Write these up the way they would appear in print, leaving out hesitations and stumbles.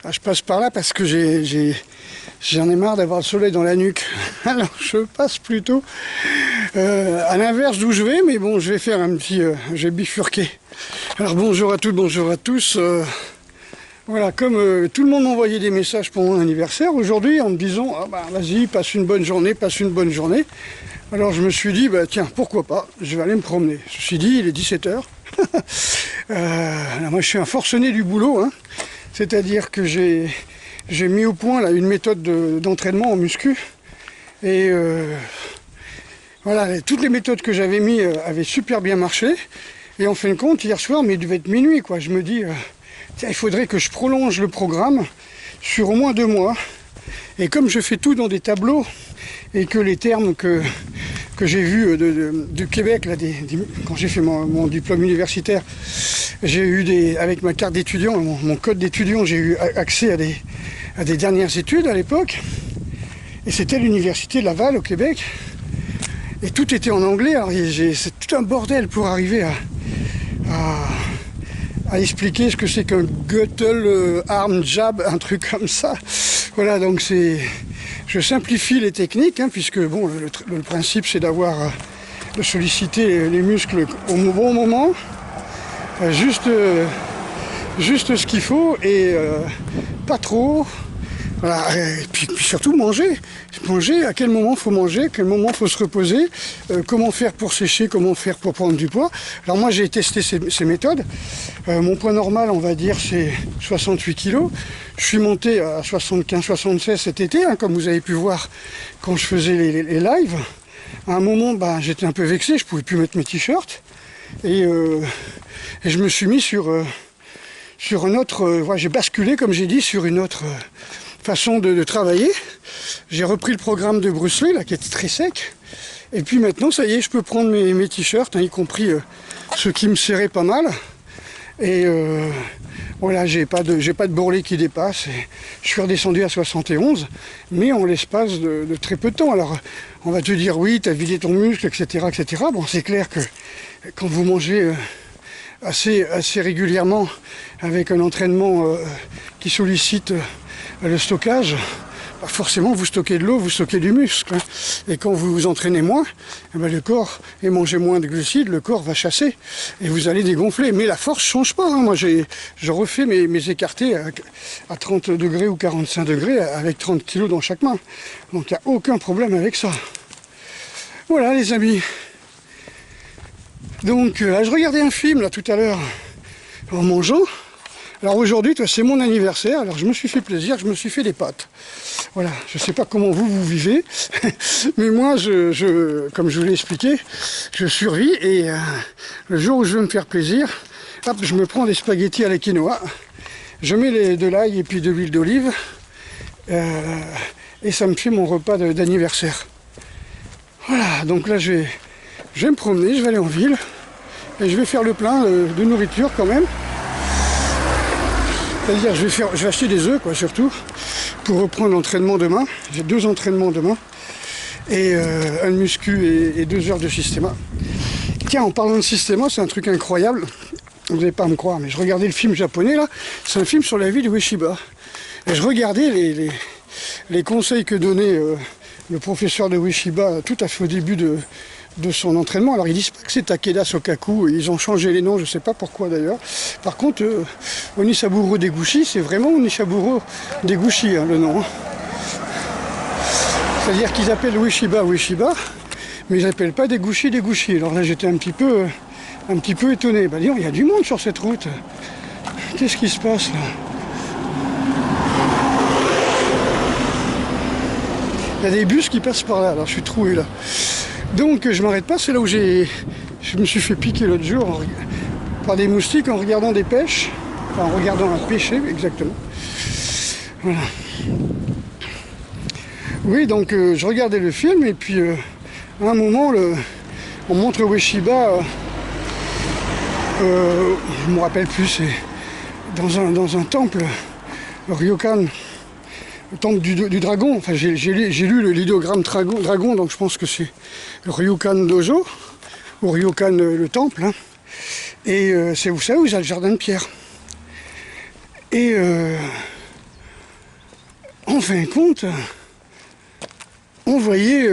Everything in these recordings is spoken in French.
Ah, je passe par là parce que j'en ai marre d'avoir le soleil dans la nuque. Alors je passe plutôt à l'inverse d'où je vais, mais bon, je vais faire un petit... je vais bifurquer. Alors bonjour à toutes, bonjour à tous. Voilà, comme tout le monde m'envoyait des messages pour mon anniversaire aujourd'hui en me disant ah bah vas-y, passe une bonne journée, passe une bonne journée. Alors je me suis dit, bah tiens, pourquoi pas, je vais aller me promener. Ceci dit, il est 17h. Moi je suis un forcené du boulot, hein. C'est-à-dire que j'ai mis au point là, une méthode d'entraînement en muscu. Et voilà, toutes les méthodes que j'avais mis avaient super bien marché. Et en fin de compte, hier soir, mais il devait être minuit, quoi. Je me dis, tiens, il faudrait que je prolonge le programme sur au moins 2 mois. Et comme je fais tout dans des tableaux, et que les termes que j'ai vus du Québec, là, quand j'ai fait mon diplôme universitaire, j'ai eu avec ma carte d'étudiant, mon code d'étudiant, j'ai eu accès à des dernières études à l'époque. Et c'était l'université de Laval au Québec. Et tout était en anglais. Alors c'est tout un bordel pour arriver à expliquer ce que c'est qu'un Guttle arm jab, un truc comme ça. Voilà, donc je simplifie les techniques, hein, puisque bon, le principe c'est de solliciter les muscles au bon moment, juste ce qu'il faut et pas trop. Voilà, et puis surtout manger. Manger, à quel moment il faut manger, à quel moment il faut se reposer, comment faire pour sécher, comment faire pour prendre du poids. Alors moi j'ai testé ces méthodes. Mon poids normal, on va dire, c'est 68 kg. Je suis monté à 75-76 cet été, hein, comme vous avez pu voir quand je faisais les lives. À un moment, j'étais un peu vexé, je ne pouvais plus mettre mes t-shirts. Et je me suis mis sur un autre... j'ai basculé, comme j'ai dit, sur une autre... façon de travailler. J'ai repris le programme de Bruce Lee, là, qui était très sec. Et puis maintenant, ça y est, je peux prendre mes t-shirts, hein, y compris ceux qui me serraient pas mal. Et voilà, j'ai pas de bourrelet qui dépasse. Et je suis redescendu à 71, mais en l'espace de très peu de temps. Alors, on va te dire, oui, tu as vidé ton muscle, etc., etc. Bon, c'est clair que quand vous mangez assez régulièrement avec un entraînement qui sollicite le stockage, forcément vous stockez de l'eau, vous stockez du muscle, hein. Et quand vous vous entraînez moins, le corps, et mangez moins de glucides, le corps va chasser et vous allez dégonfler. Mais la force ne change pas, hein. Moi je refais mes écartés à 30 degrés ou 45 degrés avec 30 kg dans chaque main. Donc il n'y a aucun problème avec ça. Voilà les amis. Donc je regardais un film là tout à l'heure en mangeant. Alors aujourd'hui, c'est mon anniversaire, alors je me suis fait plaisir, je me suis fait des pâtes. Voilà, je ne sais pas comment vous vivez, mais moi, comme je vous l'ai expliqué, je survis et le jour où je veux me faire plaisir, hop, je me prends des spaghettis à la quinoa, je mets de l'ail et puis de l'huile d'olive, et ça me fait mon repas d'anniversaire. Voilà, donc là, je vais me promener, je vais aller en ville, et je vais faire le plein de nourriture quand même. C'est-à-dire, je vais acheter des œufs, quoi, surtout, pour reprendre l'entraînement demain. J'ai 2 entraînements demain, et un de muscu et 2 heures de systéma. Tiens, en parlant de systéma, c'est un truc incroyable. Vous n'allez pas me croire, mais je regardais le film japonais, là. C'est un film sur la vie de Ueshiba. Et je regardais les conseils que donnait le professeur de Ueshiba tout à fait au début de son entraînement. Alors ils disent pas que c'est Takeda Sokaku, ils ont changé les noms, je sais pas pourquoi d'ailleurs. Par contre, Onisaburo Deguchi, c'est vraiment Onisaburo Deguchi, hein, le nom. Hein. C'est-à-dire qu'ils appellent Ueshiba, mais ils n'appellent pas Deguchi. Alors là j'étais un petit peu étonné. Disons, il y a du monde sur cette route. Qu'est-ce qui se passe là? Il y a des bus qui passent par là, alors je suis troué là. Donc je m'arrête pas, c'est là où je me suis fait piquer l'autre jour par des moustiques en regardant des pêches, enfin en regardant un pêcher exactement. Voilà. Oui, donc je regardais le film et puis à un moment on montre Ueshiba, je me rappelle plus, c'est dans un temple, Ryokan. Le temple du dragon, enfin j'ai lu le lidiogramme dragon, donc je pense que c'est le Ryokan Dojo, ou Ryokan le temple, hein. Et c'est, vous savez où il y a le jardin de pierre. Et en fin de compte, on voyait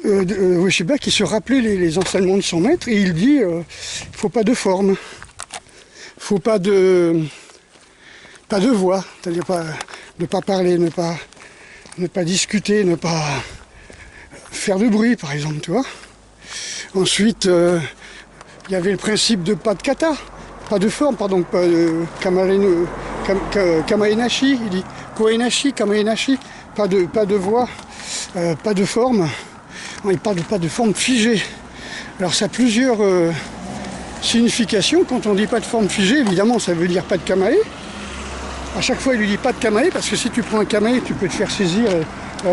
Ueshiba qui se rappelait les enseignements de son maître, et il dit il ne faut pas de forme, il ne faut pas de voix, c'est-à-dire ne pas parler, ne pas discuter, ne pas faire de bruit, par exemple, tu vois. Ensuite, il y avait le principe de pas de kata, pas de forme, pardon, pas de kamaenashi, il dit koenashi, kamaenashi, pas de voix, pas de forme. Il parle de pas de forme figée. Alors ça a plusieurs significations. Quand on dit pas de forme figée, évidemment, ça veut dire pas de kamae. À chaque fois, il lui dit pas de kamae, parce que si tu prends un kamae, tu peux te faire saisir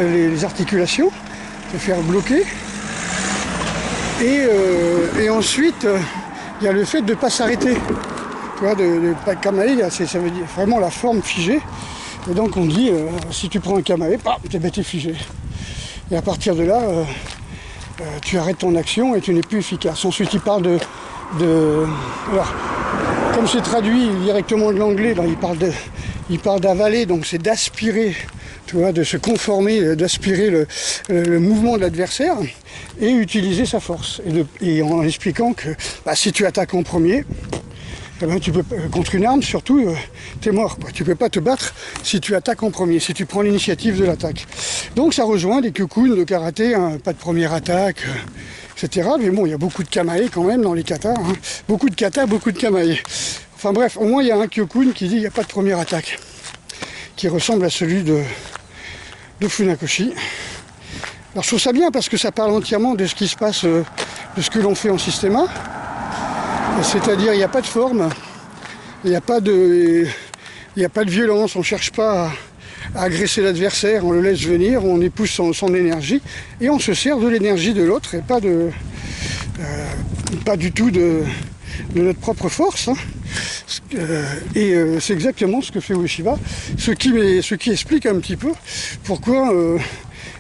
les articulations, te faire bloquer. Et ensuite, il y a le fait de ne pas s'arrêter. Tu vois, de pas de kamae, ça veut dire vraiment la forme figée. Et donc on dit, si tu prends un kamae, t'es figé. Et à partir de là, tu arrêtes ton action et tu n'es plus efficace. Ensuite, il parle alors, comme c'est traduit directement de l'anglais, il parle d'avaler, donc c'est d'aspirer, tu vois, de se conformer, d'aspirer le mouvement de l'adversaire et utiliser sa force. Et en expliquant que si tu attaques en premier, eh ben, tu peux, contre une arme surtout, t'es mort, quoi. Tu peux pas te battre si tu attaques en premier, si tu prends l'initiative de l'attaque. Donc ça rejoint des kyokuns de karaté, hein, pas de première attaque, etc. Mais bon, il y a beaucoup de kamae quand même dans les katas, hein. Beaucoup de katas, beaucoup de kamae. Enfin bref, au moins il y a un kyokun qui dit il n'y a pas de première attaque, qui ressemble à celui de Funakoshi. Alors je trouve ça bien parce que ça parle entièrement de ce qui se passe, de ce que l'on fait en systéma. C'est-à-dire il n'y a pas de forme, il n'y a pas de violence, on ne cherche pas à agresser l'adversaire, on le laisse venir, on épouse son énergie et on se sert de l'énergie de l'autre et pas du tout de notre propre force, hein. C'est exactement ce que fait Ueshiba, ce qui explique un petit peu pourquoi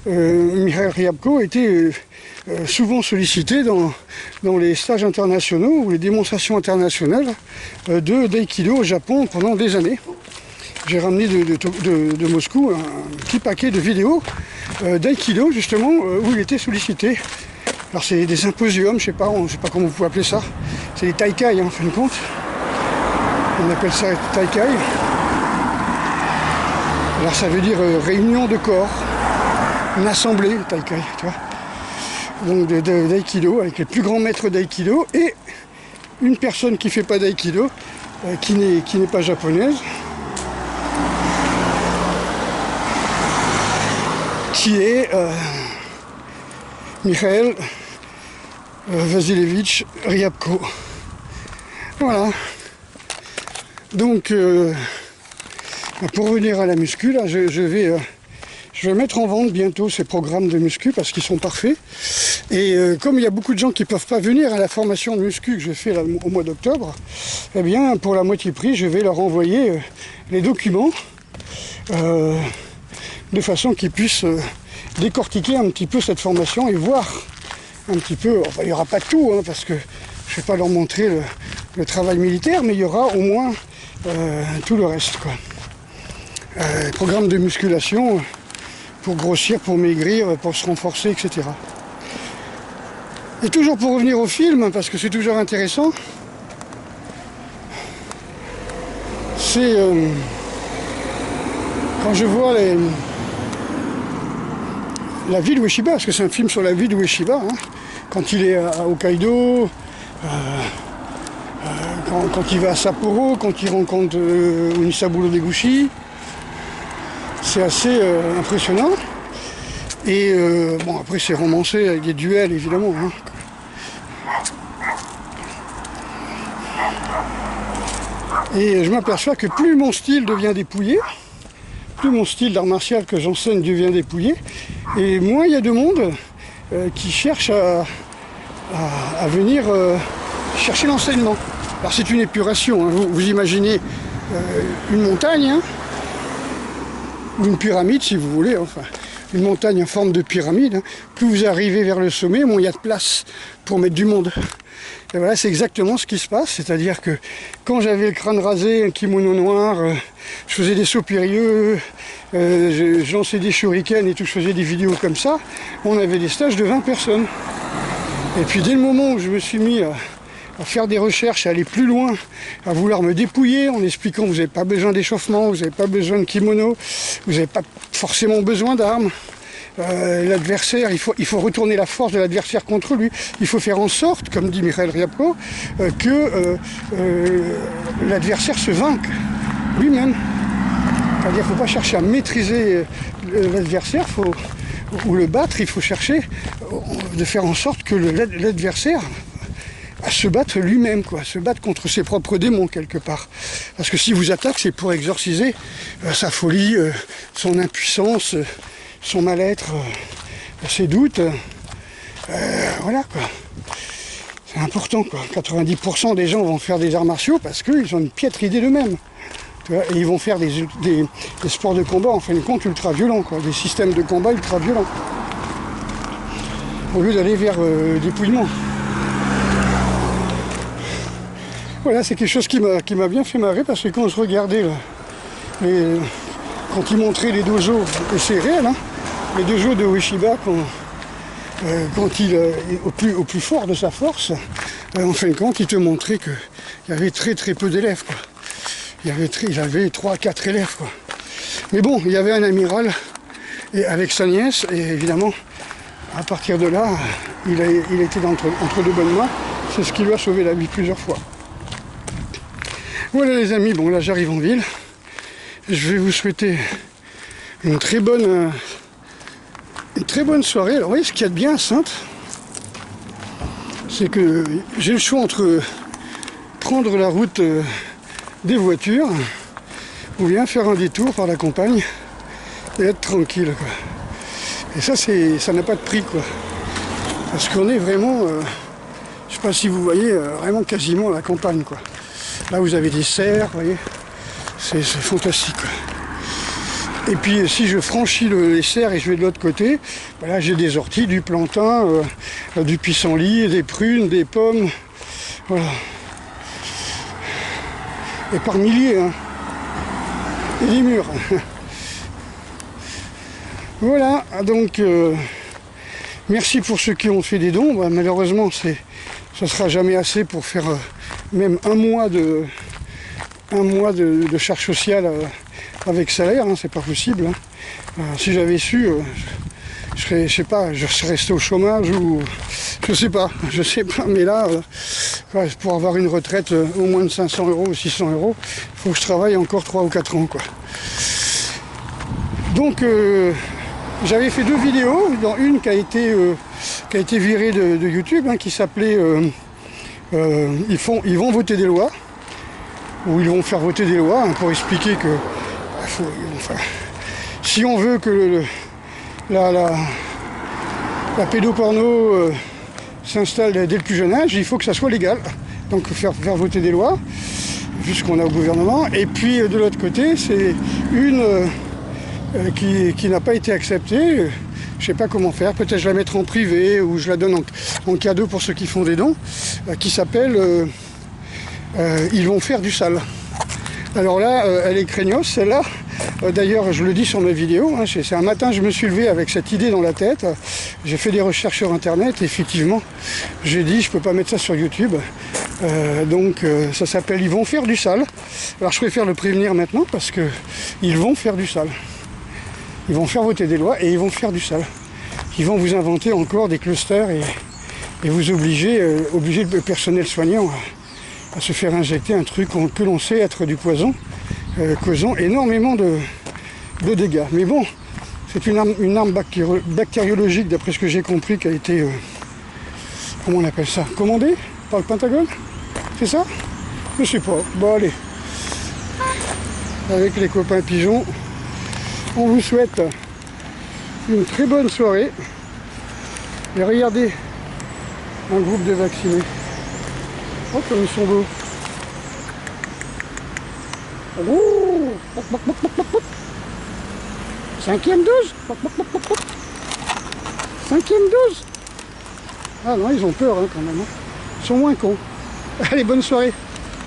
Mikhail Ryabko était souvent sollicité dans les stages internationaux ou les démonstrations internationales de d'aïkido au Japon pendant des années. J'ai ramené de Moscou un petit paquet de vidéos d'aïkido justement où il était sollicité. Alors c'est des symposiums, je sais pas comment vous pouvez appeler ça. C'est des taikai, hein, en fin de compte. On appelle ça taikai. Alors ça veut dire réunion de corps, une assemblée taikai, tu vois. Donc d'aïkido, avec les plus grands maîtres d'aïkido et une personne qui ne fait pas d'aïkido, qui n'est pas japonaise, qui est Mikhail Vasilevich Ryabko. Voilà. Donc, pour revenir à la muscu, là, je vais mettre en vente bientôt ces programmes de muscu parce qu'ils sont parfaits. Et comme il y a beaucoup de gens qui ne peuvent pas venir à la formation de muscu que je fais là, au mois d'octobre, eh bien, pour la moitié prix, je vais leur envoyer les documents de façon qu'ils puissent décortiquer un petit peu cette formation et voir un petit peu, enfin il n'y aura pas tout, hein, parce que je ne vais pas leur montrer le travail militaire, mais il y aura au moins tout le reste, quoi. Programme de musculation pour grossir, pour maigrir, pour se renforcer, etc. Et toujours pour revenir au film, parce que c'est toujours intéressant, c'est quand je vois la vie de Ueshiba, parce que c'est un film sur la vie de Ueshiba, hein, quand il est à Hokkaido, quand il va à Sapporo, quand il rencontre Unisaburo Deguchi, c'est assez impressionnant. Et bon, après c'est romancé avec des duels évidemment, hein. Et je m'aperçois que plus mon style devient dépouillé, plus mon style d'art martial que j'enseigne devient dépouillé, et moins il y a de monde qui cherche à venir chercher l'enseignement. Alors c'est une épuration, hein. Vous imaginez une montagne, hein, ou une pyramide si vous voulez, enfin une montagne en forme de pyramide, hein. Plus vous arrivez vers le sommet, moins il y a de place pour mettre du monde. Et voilà, c'est exactement ce qui se passe, c'est-à-dire que quand j'avais le crâne rasé, un kimono noir, je faisais des sauts périlleux, je lançais des shurikens et tout, je faisais des vidéos comme ça, on avait des stages de 20 personnes. Et puis dès le moment où je me suis mis à faire des recherches, à aller plus loin, à vouloir me dépouiller en expliquant que vous n'avez pas besoin d'échauffement, vous n'avez pas besoin de kimono, vous n'avez pas forcément besoin d'armes. L'adversaire, il faut retourner la force de l'adversaire contre lui. Il faut faire en sorte, comme dit Mikhail Ryabko, que l'adversaire se vainque lui-même. C'est-à-dire qu'il ne faut pas chercher à maîtriser l'adversaire ou le battre, il faut chercher de faire en sorte que l'adversaire se battre lui-même, se battre contre ses propres démons quelque part. Parce que si vous attaquez, c'est pour exorciser sa folie, son impuissance, son mal-être, ses doutes. Voilà quoi. C'est important quoi. 90% des gens vont faire des arts martiaux parce qu'ils ont une piètre idée d'eux-mêmes. Et ils vont faire des sports de combat en fin de compte ultra violents, des systèmes de combat ultra violents. Au lieu d'aller vers dépouillement. Voilà, c'est quelque chose qui m'a bien fait marrer parce que quand je regardais quand ils montraient les dojos, et c'est réel, hein, les dojos de Ueshiba quand il est au plus fort de sa force, en fin de compte, il te montrait qu'il y avait très très peu d'élèves. Il avait 3-4 élèves. Mais bon, il y avait un amiral et avec sa nièce, et évidemment, à partir de là, il était entre de bonnes mains. C'est ce qui lui a sauvé la vie plusieurs fois. Voilà les amis, bon là j'arrive en ville. Je vais vous souhaiter une très bonne soirée. Alors vous voyez ce qu'il y a de bien à Saintes, c'est que j'ai le choix entre prendre la route des voitures ou bien faire un détour par la campagne et être tranquille quoi. Et ça n'a pas de prix quoi. Parce qu'on est vraiment, je sais pas si vous voyez, vraiment quasiment à la campagne quoi. Là vous avez des cerfs, vous voyez, c'est fantastique quoi. Et puis si je franchis les cerfs et je vais de l'autre côté, là j'ai des orties, du plantain, du pissenlit, des prunes, des pommes, voilà. Et par milliers, hein. Et des murs. Voilà, donc merci pour ceux qui ont fait des dons. Bah, malheureusement, ça ne sera jamais assez pour faire même un mois de charge sociale avec salaire, hein, c'est pas possible. Hein. Si j'avais su, je serais resté au chômage ou je sais pas, mais là, pour avoir une retraite au moins de 500 € ou 600 €, il faut que je travaille encore 3 ou 4 ans, quoi. Donc, j'avais fait 2 vidéos, dont une qui a été virée de YouTube, hein, qui s'appelait ils vont voter des lois, ou ils vont faire voter des lois, hein, pour expliquer que si on veut que la pédoporno s'installe dès le plus jeune âge, il faut que ça soit légal. Donc faire voter des lois, vu ce qu'on a au gouvernement. Et puis de l'autre côté, c'est une qui n'a pas été acceptée. Je sais pas comment faire, peut-être je la mettrai en privé ou je la donne en cadeau pour ceux qui font des dons, qui s'appelle ils vont faire du sale. Alors là, elle est craignos celle-là. D'ailleurs, je le dis sur mes vidéos, hein, c'est un matin, je me suis levé avec cette idée dans la tête. J'ai fait des recherches sur Internet et effectivement, j'ai dit, je peux pas mettre ça sur YouTube. Donc, ça s'appelle ils vont faire du sale. Alors, je préfère le prévenir maintenant parce que ils vont faire du sale. Ils vont faire voter des lois et ils vont faire du sale. Ils vont vous inventer encore des clusters et vous obliger le personnel soignant à se faire injecter un truc que l'on sait être du poison, causant énormément de dégâts. Mais bon, c'est une arme bactériologique, d'après ce que j'ai compris, qui a été, comment on appelle ça, commandée par le Pentagone. C'est ça? Je sais pas. Bon allez, avec les copains pigeons, on vous souhaite une très bonne soirée. Et regardez, un groupe de vaccinés. Oh, comme ils sont beaux. Oh, 5e dose. 5e dose. Ah non, ils ont peur hein, quand même. Hein. Ils sont moins cons. Allez, bonne soirée.